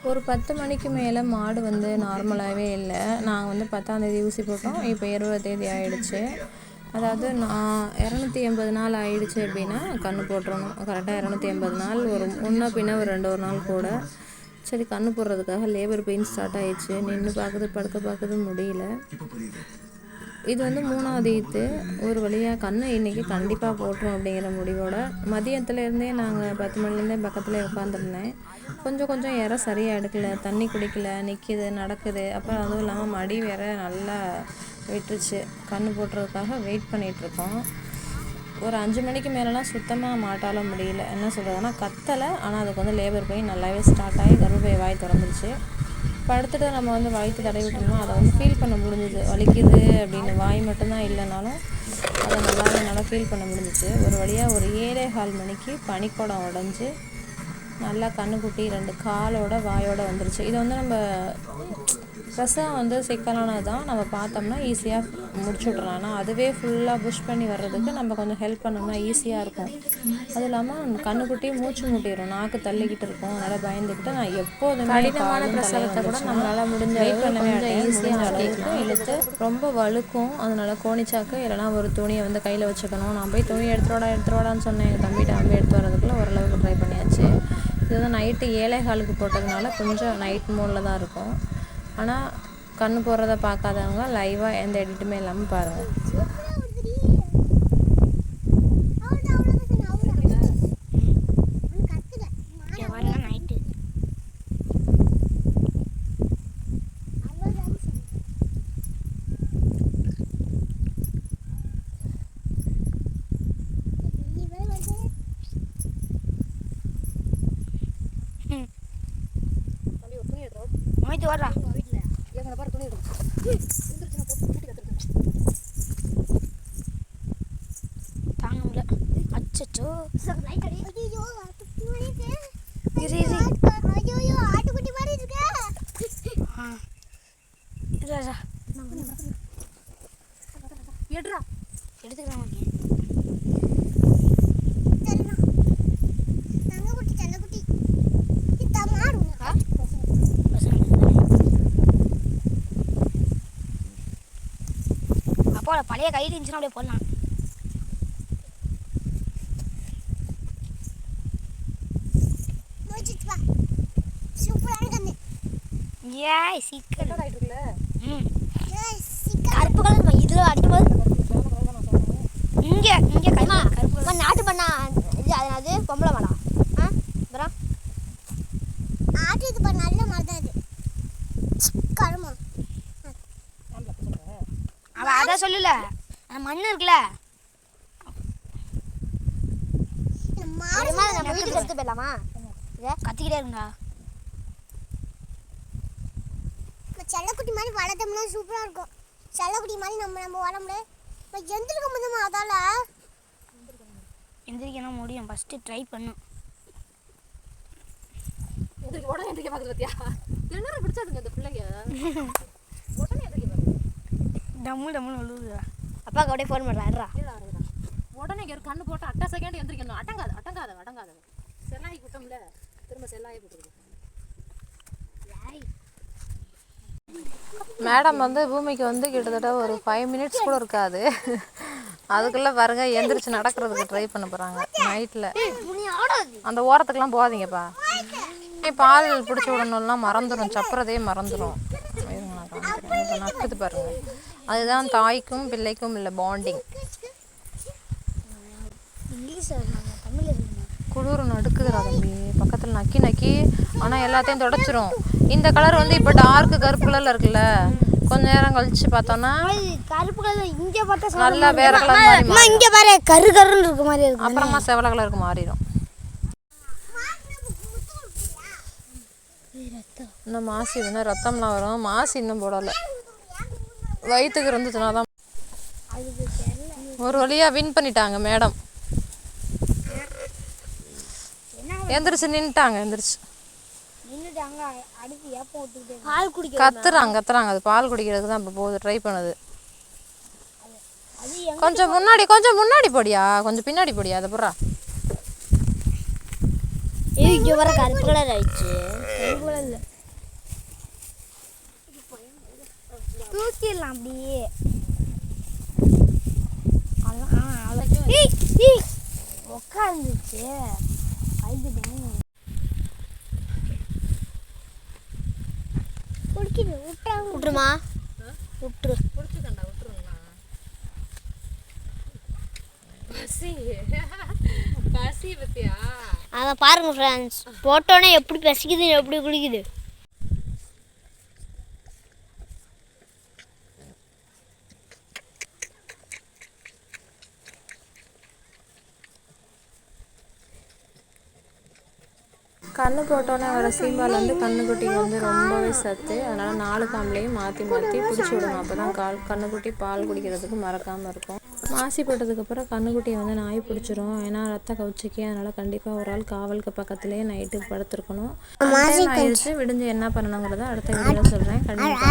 ஒரு 10 மணிக்கு மேலே மாடு வந்து நார்மலாகவே இல்லை. நாங்கள் வந்து 10ஆம் தேதி ஊசி போட்டோம். இப்போ 20 தேதி ஆகிடுச்சு. அதாவது நான் 280 நாள் ஆகிடுச்சு அப்படின்னா கன்று போட்டுறணும். கரெக்டாக 280 நாள் ஒரு முன்ன பின்ன ஒரு 2 நாள் கூட. சரி, கன்று போடுறதுக்காக லேபர் பெயின் ஸ்டார்ட் ஆகிடுச்சு. நின்று பார்க்குது படுக்க பார்க்குது முடியல. இது வந்து 3வது ஈத்து. ஒரு வழியாக கன்று இன்றைக்கி கண்டிப்பாக போட்டுரும் அப்படிங்கிற முடிவோட மதியத்துலேருந்தே நாங்கள் 10 மணிலேருந்தே பக்கத்தில் உட்காந்துருந்தேன். கொஞ்சம் இற சரியாக எடுக்கல, தண்ணி குடிக்கல, நிற்கிது நடக்குது. அப்புறம் அதுவும் இல்லாமல் மடி வேற நல்லா விட்டுருச்சு. கன்று போட்டுறதுக்காக வெயிட் பண்ணிகிட்ருக்கோம். ஒரு 5 மணிக்கு மேலெலாம் சுத்தமாக மாட்டால முடியல. என்ன சொல்கிறதுனா கத்தலை, ஆனால் அதுக்கு வந்து லேபர் பெயின் நல்லாவே ஸ்டார்ட் ஆகி கர்ப்பப்பை வாய் திறந்துருச்சு. படுத்துட்டு நம்ம வந்து வயிற்று தடவி விட்டோம்னா அதை வந்து ஃபீல் பண்ண முடிஞ்சுது. வலிக்குது அப்படின்னு வாய் மட்டும்தான் இல்லைனாலும் அதை நல்லா ஃபீல் பண்ண முடிஞ்சிச்சு. ஒரு வழியாக ஒரு 7:15 மணிக்கு பனிக்கூடம் உடஞ்சி நல்லா கண்ணுக்குட்டி 2 காலோட வாயோட வந்துருச்சு. இதை வந்து நம்ம பிரசவம் வந்து சிக்கலானது தான். நம்ம பார்த்தோம்னா ஈஸியாக முடிச்சு விட்றலாம். ஆனால் அதுவே ஃபுல்லாக புஷ் பண்ணி வர்றதுக்கு நம்ம கொஞ்சம் ஹெல்ப் பண்ணோம்னா ஈஸியாக இருக்கும். அதுவும் இல்லாமல் கண்ணுக்குட்டி மூச்சு முட்டிடும், நாக்கு தள்ளிக்கிட்டு இருக்கும். அதனால் பயந்துக்கிட்டு நான் எப்போதுமே கடினமான பிரசவத்தை கூட நம்மளால் முடிஞ்ச கொஞ்சம் ஈஸியாக அளவுக்கு இழுத்து ரொம்ப வழுக்கும். அதனால கோணிச்சாக்கு இல்லைனா ஒரு துணியை வந்து கையில் வச்சுக்கணும். நான் போய் துணி எடுத்துருவாடான்னு சொன்னேன். எங்கள் தம்பிகிட்ட வந்து எடுத்து வரதுக்குள்ளே ஓரளவுக்கு ட்ரை பண்ணியாச்சு. இது வந்து நைட்டு 7:15 போட்டதுனால கொஞ்சம் நைட் மோடில் தான் இருக்கும். ஆனால் கன்று போடுறத பார்க்காதவங்க லைவாக எந்த எடிட்டுமே இல்லாமல் பாருங்கள். பழைய கையில் இருந்துச்சுன்னா அப்படியே போடலாம். கருப்பு கலர் இதுல அடிக்கும்போது இங்க கருப்பு நாட்டு பண்ணா இது அதனால பொம்பளை மாடா அப்புறம் ஆட்டு இது பண்ண நல்ல மாடா இது கருமா அவ அதான் சொல்லல மண்ணு இருக்குல்ல நம்ம வீட்டுக்கு எடுத்து போயிடலாமா? கத்திக்கிட்டே இருக்குங்க. செல்லக்குட்டி மாதிரி வளர்த்தோம்னா சூப்பராக இருக்கும். செல்லக்குட்டி மாதிரி நம்ம உடம்புல எந்திரிக்க முடியுமா? அதால எந்திரிக்கணும் முடியும். ஃபஸ்ட்டு ட்ரை பண்ணும். உடனே எந்திரிக்க பார்க்குறது பத்தியா என்ன பிடிச்சதுங்க இந்த பிள்ளைங்க. உடனே எந்திரிக்க டம்முன்னு விழுவுது. அப்பாவுக்கு அப்படியே ஃபோன் பண்ணுறாருடா. உடனே கண்ணு போட்டு 8 செகண்ட் எந்திரிக்கணும். அடங்காத செல்லாயி குட்டம்ல திரும்ப செல்லாயி போட்டுருக்கு. மேடம் வந்து பூமிக்கு வந்து கிட்டத்தட்ட ஒரு 5 மினிட்ஸ் கூட இருக்காது. அதுக்குள்ளே பாருங்க எந்திரிச்சு நடக்கிறதுக்கு ட்ரை பண்ண போகிறாங்க நைட்டில். அந்த ஓரத்துக்கெலாம் போகாதீங்கப்பா. பால் பிடிச்சி விடணும்லாம் மறந்துடும், சப்புறதே மறந்துடும். நக்குது பாருங்க. அதுதான் தாய்க்கும் பிள்ளைக்கும் இல்லை பாண்டிங். குளிர் நடுக்குதுடா தம்பி பக்கத்தில் நக்கி. ஆனால் எல்லாத்தையும் தொடச்சிரும். இந்த கலர் வந்து இப்போ டார்க்கு கருப்பு கலரில் இருக்குல்ல, கொஞ்ச நேரம் கழிச்சு பார்த்தோன்னா கருப்பு கலர் இங்கே பார்த்தா நல்லா வேற கலர் மாதிரி இங்கே பாரு கருன்னு இருக்க மாதிரி இருக்கும். அப்புறமா செவல கலருக்கு மாறிடும். இன்னும் மாசி வந்து ரத்தம்லாம் வரும். மாசி இன்னும் போடலை. வயிற்றுக்கு இருந்துச்சுன்னா தான். ஒரு வழியாக வின் பண்ணிட்டாங்க மேடம். எந்திரிச்சு நின்றுட்டாங்க. கத்துறாங்க. அது பால் குடிக்கிறதுக்கு தான் இப்போ போகுது, ட்ரை பண்ணுது. கொஞ்சம் முன்னாடி போடியா, கொஞ்சம் பின்னாடி போடியா. அதை போடுறா. கருப்பு கலர் ஆயிடுச்சு. அது கூட இல்லை, தூக்கிடலாம் அப்படியே. உட்காந்துச்சு விட்டுருமா விட்டுரு. அதை பாருங்க ஃப்ரெண்ட்ஸ், போட்டோன்னே எப்படி பசிக்குது எப்படி குளிக்குது. கன்று போட்டோன்னே வர சீம்பால் வந்து கன்றுக்குட்டிக்கு வந்து ரொம்பவே சத்து. அதனால் 4 காம்புலையும் மாற்றி மாற்றி பிடிச்சி விடணும். அப்போ தான் கன்றுக்குட்டி பால் குடிக்கிறதுக்கு மறக்காமல் இருக்கும். மாசி போட்டதுக்கப்புறம் கன்றுக்குட்டியை வந்து நாய் பிடிச்சிரும். ஏன்னா ரத்த கவுச்சிக்கு. அதனால் கண்டிப்பாக ஒரு ஆள் காவலுக்கு பக்கத்துலேயே நைட்டு படுத்துருக்கணும். ஆயிடுச்சு. விடிஞ்சு என்ன பண்ணணுங்கிறத அடுத்த வீடியோவில் சொல்கிறேன். கண்டிப்பாக